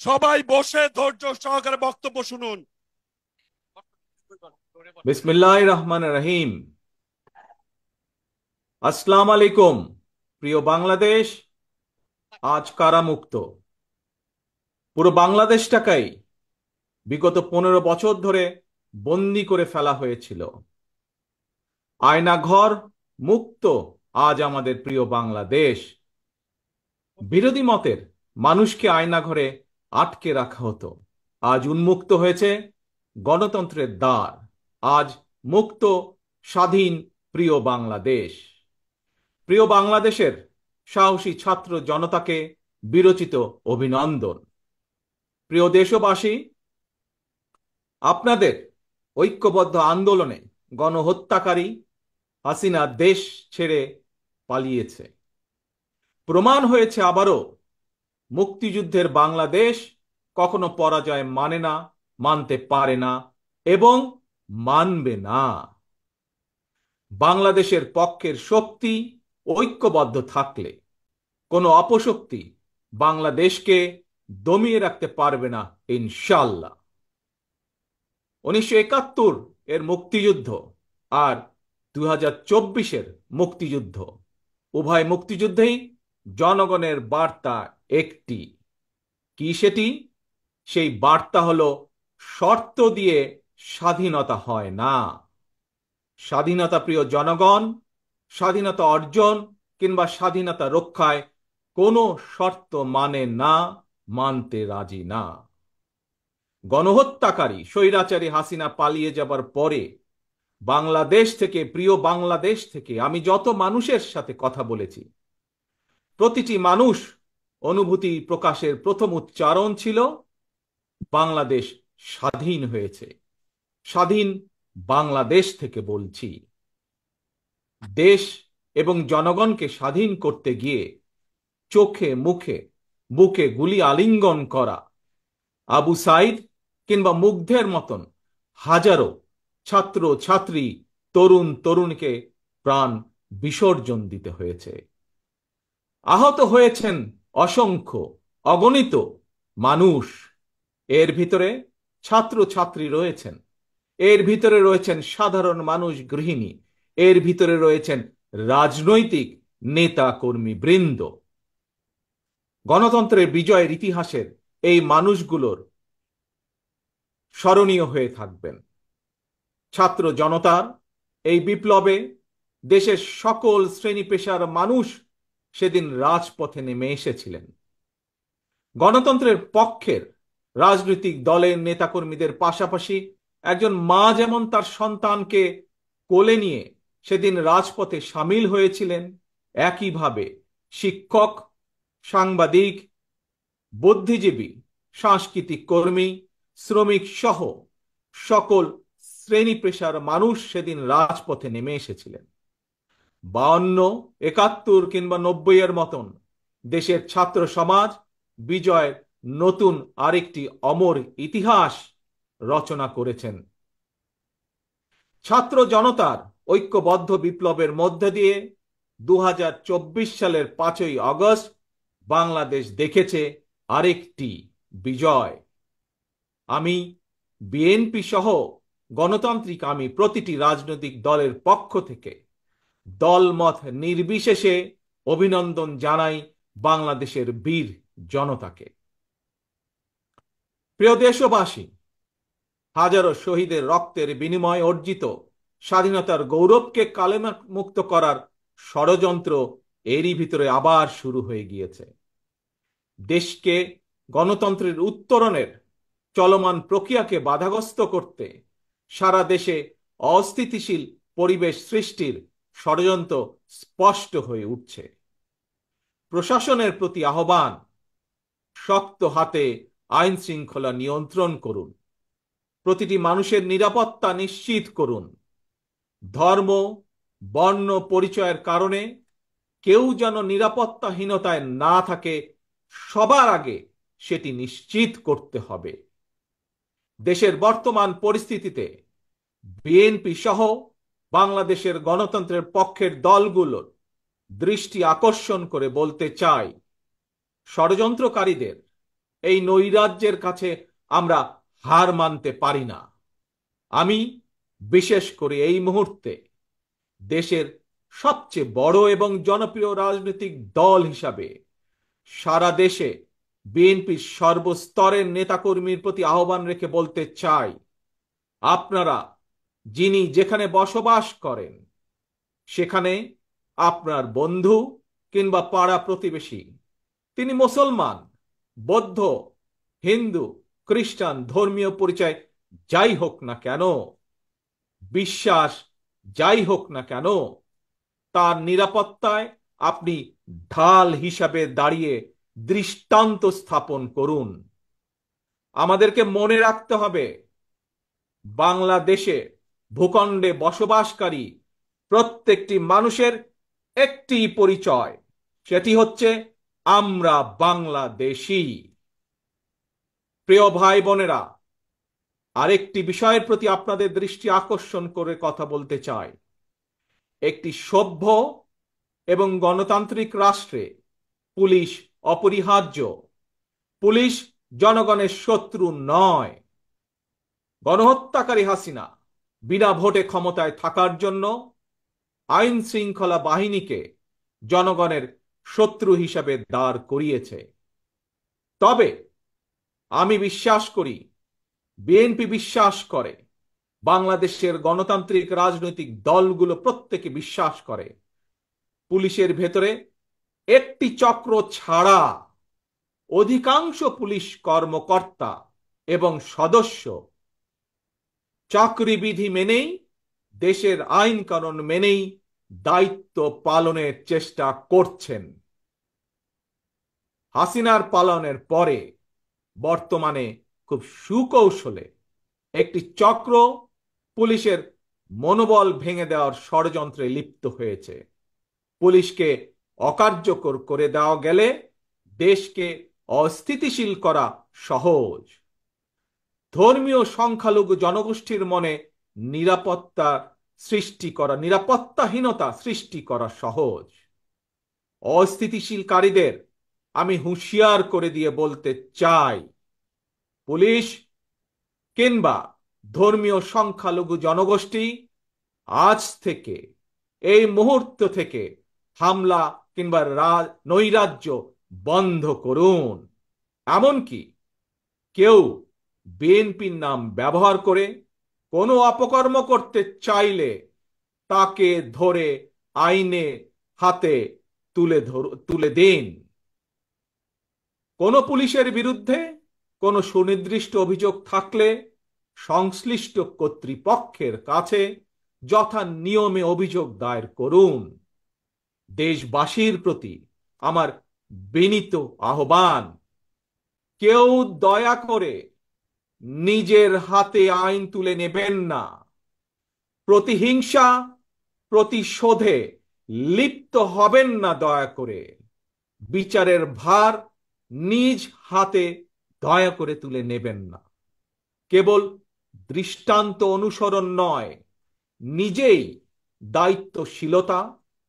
সবাই বসে ধৈর্য সহকারে বক্তব্য শুনুন। বিসমিল্লাহির রহমানির রহিম। আসসালামু আলাইকুম। প্রিয় বাংলাদেশ আজ কারামুক্ত। পুরো বাংলাদেশটাকেই বিগত 15 বছর ধরে বন্দি করে ফেলা হয়েছিল। আয়নাঘর মুক্ত আজ আমাদের প্রিয় বাংলাদেশ। বিরোধী মতের মানুষকে আয়নাঘরে আটকে রাখা হতো, আজ উন্মুক্ত হয়েছে গণতন্ত্রের দ্বার। আজ মুক্ত, স্বাধীন প্রিয় বাংলাদেশ। প্রিয় বাংলাদেশের সাহসী ছাত্র জনতাকে বিরচিত অভিনন্দন। প্রিয় দেশবাসী, আপনাদের ঐক্যবদ্ধ আন্দোলনে গণহত্যাকারী হাসিনা দেশ ছেড়ে পালিয়েছে। প্রমাণ হয়েছে আবারও মুক্তিযুদ্ধের বাংলাদেশ কখনো পরাজয় মানে না, মানতে পারে না এবং মানবে না। বাংলাদেশের পক্ষের শক্তি ঐক্যবদ্ধ থাকলে কোনো অপশক্তি বাংলাদেশকে দমিয়ে রাখতে পারবে না ইনশাল্লাহ। 1971 এর মুক্তিযুদ্ধ আর 2024-এর মুক্তিযুদ্ধ, উভয় মুক্তিযুদ্ধেই জনগণের বার্তা একটি। কি সেটি? সেই বার্তা হলো, শর্ত দিয়ে স্বাধীনতা হয় না। স্বাধীনতা প্রিয় জনগণ, স্বাধীনতা অর্জন কিংবা স্বাধীনতা রক্ষায় কোনো শর্ত মানে না, মানতে রাজি না। গণহত্যাকারী স্বৈরাচারী হাসিনা পালিয়ে যাবার পরে বাংলাদেশ থেকে, প্রিয় বাংলাদেশ থেকে আমি যত মানুষের সাথে কথা বলেছি, প্রতিটি মানুষ অনুভূতি প্রকাশের প্রথম উচ্চারণ ছিল, বাংলাদেশ স্বাধীন হয়েছে। স্বাধীন বাংলাদেশ থেকে বলছি। দেশ এবং জনগণকে স্বাধীন করতে গিয়ে চোখে মুখে বুকে গুলি আলিঙ্গন করা আবু সাইদ কিংবা মুগ্ধের মতন হাজারো ছাত্র ছাত্রী, তরুণ তরুণীকে প্রাণ বিসর্জন দিতে হয়েছে। আহত হয়েছেন অসংখ্য, অগণিত মানুষ। এর ভিতরে ছাত্র ছাত্রী রয়েছেন, এর ভিতরে রয়েছেন সাধারণ মানুষ, গৃহিণী, এর ভিতরে রয়েছেন রাজনৈতিক নেতা কর্মী বৃন্দ। গণতন্ত্রের বিজয়ের ইতিহাসের এই মানুষগুলোর স্মরণীয় হয়ে থাকবেন। ছাত্র জনতার এই বিপ্লবে দেশের সকল শ্রেণী পেশার মানুষ সেদিন রাজপথে নেমে এসেছিলেন। গণতন্ত্রের পক্ষের রাজনৈতিক দলের নেতাকর্মীদের পাশাপাশি একজন মা যেমন তার সন্তানকে কোলে নিয়ে সেদিন রাজপথে সামিল হয়েছিলেন, একইভাবে শিক্ষক, সাংবাদিক, বুদ্ধিজীবী, সাংস্কৃতিক কর্মী, শ্রমিক সহ সকল শ্রেণী পেশার মানুষ সেদিন রাজপথে নেমে এসেছিলেন। 52, 71 কিংবা 90-এর মতন দেশের ছাত্র সমাজ বিজয়ের নতুন আরেকটি অমর ইতিহাস রচনা করেছেন। ছাত্র জনতার ঐক্যবদ্ধ বিপ্লবের মধ্যে দিয়ে 2024 সালের 5ই আগস্ট বাংলাদেশ দেখেছে আরেকটি বিজয়। আমি বিএনপি সহ গণতান্ত্রিক আমি প্রতিটি রাজনৈতিক দলের পক্ষ থেকে দলমত নির্বিশেষে অভিনন্দন জানাই বাংলাদেশের বীর জনতাকে। প্রিয় দেশবাসী, হাজারো শহীদের রক্তের বিনিময়ে অর্জিত স্বাধীনতার গৌরবকে কালেমা মুক্ত করার ষড়যন্ত্র এরই ভিতরে আবার শুরু হয়ে গিয়েছে। দেশকে গণতন্ত্রের উত্তরণের চলমান প্রক্রিয়াকে বাধাগ্রস্ত করতে সারা দেশে অস্থিতিশীল পরিবেশ সৃষ্টির ষড়যন্ত্র স্পষ্ট হয়ে উঠছে। প্রশাসনের প্রতি আহ্বান, শক্ত হাতে আইন শৃঙ্খলা নিয়ন্ত্রণ করুন, প্রতিটি মানুষের নিরাপত্তা নিশ্চিত করুন। ধর্ম, বর্ণ পরিচয়ের কারণে কেউ যেন নিরাপত্তাহীনতায় না থাকে, সবার আগে সেটি নিশ্চিত করতে হবে। দেশের বর্তমান পরিস্থিতিতে বিএনপি সহ বাংলাদেশের গণতন্ত্রের পক্ষের দলগুলোর দৃষ্টি আকর্ষণ করে বলতে চাই, ষড়যন্ত্রকারীদের এই নৈরাজ্যের কাছে আমরা হার মানতে পারি না। আমি বিশেষ করে এই মুহূর্তে দেশের সবচেয়ে বড় এবং জনপ্রিয় রাজনৈতিক দল হিসাবে সারা দেশে বিএনপির সর্বস্তরের নেতাকর্মীর প্রতি আহ্বান রেখে বলতে চাই, আপনারা যিনি যেখানে বসবাস করেন সেখানে আপনার বন্ধু কিংবা পাড়া প্রতিবেশী, তিনি মুসলমান, বৌদ্ধ, হিন্দু, খ্রিস্টান, ধর্মীয় পরিচয় যাই হোক না কেন, বিশ্বাস যাই হোক না কেন, তার নিরাপত্তায় আপনি ঢাল হিসাবে দাঁড়িয়ে দৃষ্টান্ত স্থাপন করুন। আমাদেরকে মনে রাখতে হবে, বাংলাদেশে ভূখণ্ডে বসবাসকারী প্রত্যেকটি মানুষের একটি পরিচয়, সেটি হচ্ছে আমরা বাংলাদেশী। প্রিয় ভাই বোনেরা, আরেকটি বিষয়ের প্রতি আপনাদের দৃষ্টি আকর্ষণ করে কথা বলতে চাই। একটি সভ্য এবং গণতান্ত্রিক রাষ্ট্রে পুলিশ অপরিহার্য। পুলিশ জনগণের শত্রু নয়। গণহত্যাকারী হাসিনা বিনা ভোটে ক্ষমতায় থাকার জন্য আইন শৃঙ্খলা বাহিনীকে জনগণের শত্রু হিসাবে দাঁড় করিয়েছে। তবে আমি বিশ্বাস করি, বিএনপি বিশ্বাস করে, বাংলাদেশের গণতান্ত্রিক রাজনৈতিক দলগুলো প্রত্যেকে বিশ্বাস করে, পুলিশের ভেতরে একটি চক্র ছাড়া অধিকাংশ পুলিশ কর্মকর্তা এবং সদস্য চাকরিবিধি মেনেই, দেশের আইন কানুন মেনেই দায়িত্ব পালনের চেষ্টা করছেন। হাসিনার পালনের পরে বর্তমানে খুব সুকৌশলে একটি চক্র পুলিশের মনোবল ভেঙে দেওয়ার ষড়যন্ত্রে লিপ্ত হয়েছে। পুলিশকে অকার্যকর করে দেওয়া গেলে দেশকে অস্থিতিশীল করা সহজ। ধর্মীয় সংখ্যালঘু জনগোষ্ঠীর মনে নিরাপত্তাহীনতা সৃষ্টি করা সহজ। অস্থিতিশীলকারীদের আমি হুঁশিয়ার করে দিয়ে বলতে চাই, পুলিশ কিংবা ধর্মীয় সংখ্যালঘু জনগোষ্ঠী আজ থেকে, এই মুহূর্ত থেকে হামলা কিংবা নৈরাজ্য বন্ধ করুন। এমনকি কেউ বিএনপির নাম ব্যবহার করে কোনো অপকর্ম করতে চাইলে তাকে ধরে আইনে হাতে তুলে দিন। কোনো পুলিশের বিরুদ্ধে কোনো সুনির্দিষ্ট অভিযোগ থাকলে সংশ্লিষ্ট কর্তৃপক্ষের কাছে যথা নিয়মে অভিযোগ দায়ের করুন। দেশবাসীর প্রতি আমার বিনীত আহ্বান, কেউ দয়া করে নিজের হাতে আইন তুলে নেবেন না। প্রতিহিংসা, প্রতিশোধে লিপ্ত হবেন না দয়া করে। বিচারের ভার নিজ হাতে দয়া করে তুলে নেবেন না। কেবল দৃষ্টান্ত অনুসরণ নয়, নিজেই দায়িত্বশীলতা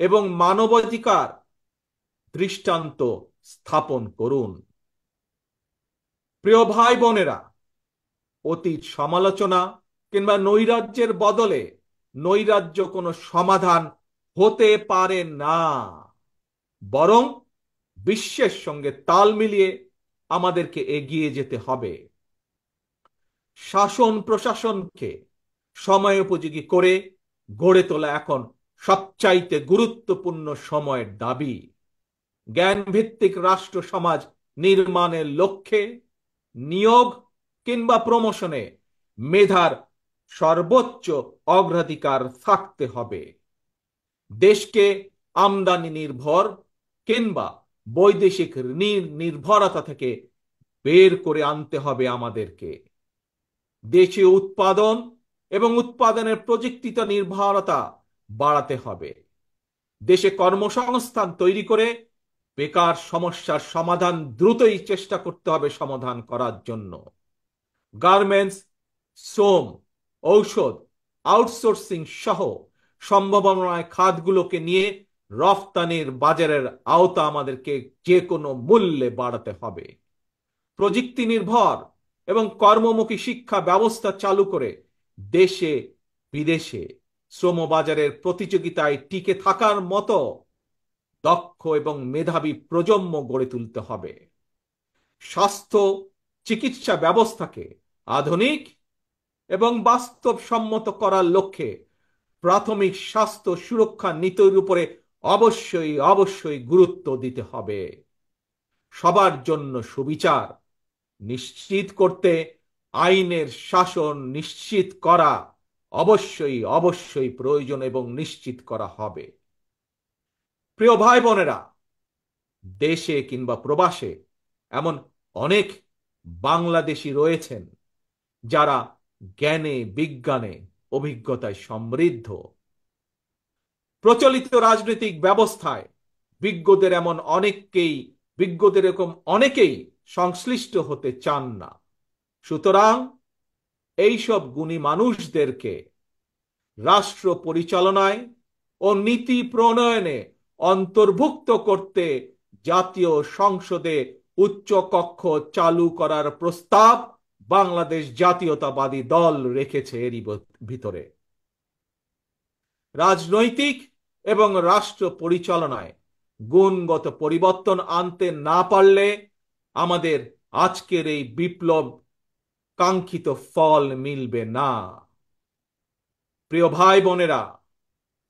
এবং মানবাধিকার দৃষ্টান্ত স্থাপন করুন। প্রিয় ভাই বোনেরা, অতীত সমালোচনা কিংবা নৈরাজ্যের বদলে নৈরাজ্য কোনো সমাধান হতে পারে না, বরং বিশ্বের সঙ্গে তাল মিলিয়ে আমাদেরকে এগিয়ে যেতে হবে। শাসন প্রশাসনকে সময়োপযোগী করে গড়ে তোলা এখন সবচাইতে গুরুত্বপূর্ণ সময়ের দাবি। জ্ঞানভিত্তিক রাষ্ট্র সমাজ নির্মাণের লক্ষ্যে নিয়োগ কিংবা প্রমোশনে মেধার সর্বোচ্চ অগ্রাধিকার থাকতে হবে। দেশকে আমদানি নির্ভর কিংবা বৈদেশিক নির্ভরতা থেকে বের করে আনতে হবে আমাদেরকে। দেশীয় উৎপাদন এবং উৎপাদনের প্রযুক্তিত নির্ভরতা বাড়াতে হবে। দেশে কর্মসংস্থান তৈরি করে বেকার সমস্যার সমাধান দ্রুতই চেষ্টা করতে হবে সমাধান করার জন্য। গার্মেন্টস, শ্রম, ঔষধ, আউটসোর্সিং সহ সম্ভাবনায় খাতগুলোকে নিয়ে রফতানির বাজারের আওতা আমাদেরকে যে কোনো মূল্যে বাড়াতে হবে। প্রযুক্তি নির্ভর এবং কর্মমুখী শিক্ষা ব্যবস্থা চালু করে দেশে বিদেশে শ্রমবাজারের প্রতিযোগিতায় টিকে থাকার মতো দক্ষ এবং মেধাবী প্রজন্ম গড়ে তুলতে হবে। স্বাস্থ্য চিকিৎসা ব্যবস্থাকে আধুনিক এবং বাস্তবসম্মত করার লক্ষ্যে প্রাথমিক স্বাস্থ্য সুরক্ষা নীতির উপরে অবশ্যই অবশ্যই গুরুত্ব দিতে হবে। সবার জন্য সুবিচার নিশ্চিত করতে আইনের শাসন নিশ্চিত করা অবশ্যই অবশ্যই প্রয়োজন এবং নিশ্চিত করা হবে। প্রিয় ভাই বোনেরা, দেশে কিংবা প্রবাসে এমন অনেক বাংলাদেশী রয়েছেন যারা জ্ঞানে বিজ্ঞানে অভিজ্ঞতায় সমৃদ্ধ। প্রচলিত রাজনৈতিক ব্যবস্থায় বিজ্ঞদের এরকম অনেকেই সংশ্লিষ্ট হতে চান না। সুতরাং এইসব গুণী মানুষদেরকে রাষ্ট্র পরিচালনায় ও নীতি প্রণয়নে অন্তর্ভুক্ত করতে জাতীয় সংসদে উচ্চ কক্ষ চালু করার প্রস্তাব বাংলাদেশ জাতীয়তাবাদী দল রেখেছে। এরই ভিতরে রাজনৈতিক এবং রাষ্ট্র পরিচালনায় গুণগত পরিবর্তন আনতে না পারলে আমাদের আজকের এই বিপ্লব কাঙ্ক্ষিত ফল মিলবে না। প্রিয় ভাই বোনেরা,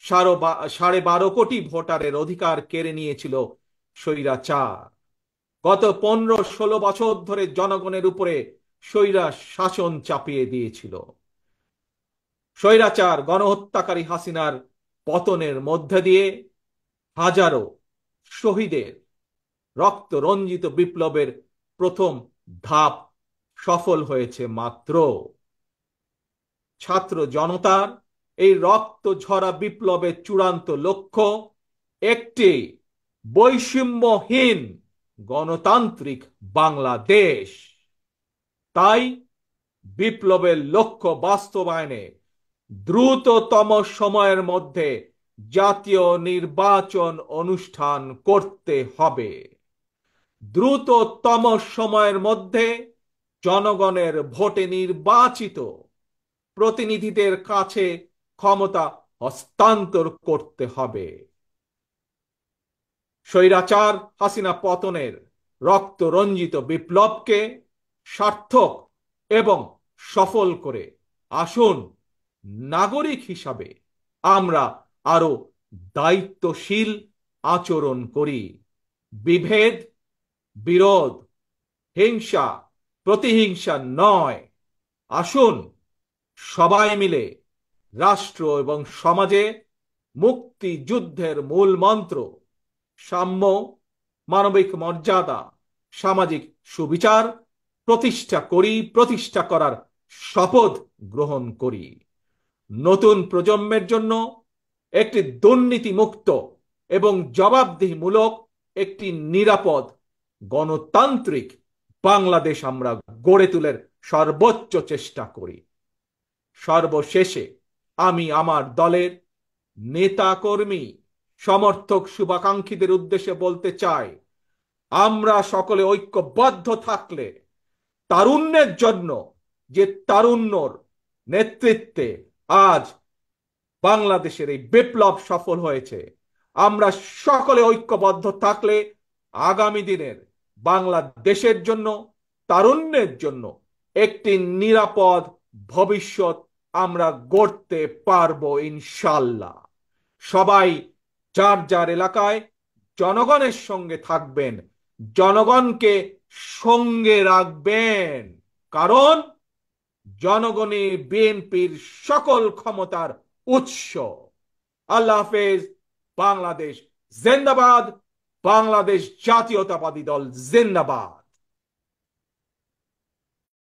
12.5 কোটি ভোটারের অধিকার কেড়ে নিয়েছিল স্বৈরাচার। গত 15-16 বছর ধরে জনগণের উপরে স্বৈরা শাসন চাপিয়ে দিয়েছিল। স্বৈরাচার গণহত্যাকারী হাসিনার পতনের মধ্যে দিয়ে হাজারো শহীদের রক্ত রঞ্জিত বিপ্লবের প্রথম ধাপ সফল হয়েছে মাত্র। ছাত্র জনতার এই রক্ত ঝরা বিপ্লবের চূড়ান্ত লক্ষ্য একটি বৈষম্যহীন গণতান্ত্রিক বাংলাদেশ। তাই বিপ্লবের লক্ষ্য বাস্তবায়নে দ্রুততম সময়ের মধ্যে জাতীয় নির্বাচন অনুষ্ঠান করতে হবে। দ্রুততম সময়ের মধ্যে জনগণের ভোটে নির্বাচিত প্রতিনিধিদের কাছে ক্ষমতা হস্তান্তর করতে হবে। স্বৈরাচার হাসিনা পতনের রক্ত রঞ্জিত বিপ্লবকে সার্থক এবং সফল করে আসুন নাগরিক হিসাবে আমরা আরো দায়িত্বশীল আচরণ করি। বিভেদ, বিরোধ, হিংসা, প্রতিহিংসা নয়। আসুন সবাই মিলে রাষ্ট্র এবং সমাজে মুক্তিযুদ্ধের মূল মন্ত্র সাম্য, মানবিক মর্যাদা, সামাজিক সুবিচার প্রতিষ্ঠা করার শপথ গ্রহণ করি। নতুন প্রজন্মের জন্য একটি দুর্নীতিমুক্ত এবং জবাবদিহিমূলক একটি নিরাপদ গণতান্ত্রিক বাংলাদেশ আমরা গড়ে তোলার সর্বোচ্চ চেষ্টা করি। সর্বশেষে আমি আমার দলের নেতা কর্মী সমর্থক শুভাকাঙ্ক্ষীদের উদ্দেশ্যে বলতে চাই, আমরা সকলে ঐক্যবদ্ধ থাকলে তারুণ্যের জন্য যে তারুণ্যর নেতৃত্বে আজ বাংলাদেশের এই বিপ্লব সফল হয়েছে, আমরা সকলে ঐক্যবদ্ধ থাকলে আগামী দিনের বাংলাদেশের জন্য তারুণ্যের জন্য একটি নিরাপদ ভবিষ্যৎ আমরা গড়তে পারবো ইনশাল্লাহ। সবাই যার যার এলাকায় জনগণের সঙ্গে থাকবেন, জনগণকে সঙ্গে রাখবেন, কারণ জনগণই বিএনপির সকল ক্ষমতার উৎস। আল্লাহ হাফেজ। বাংলাদেশ জিন্দাবাদ। বাংলাদেশ জাতীয়তাবাদী দল জিন্দাবাদ।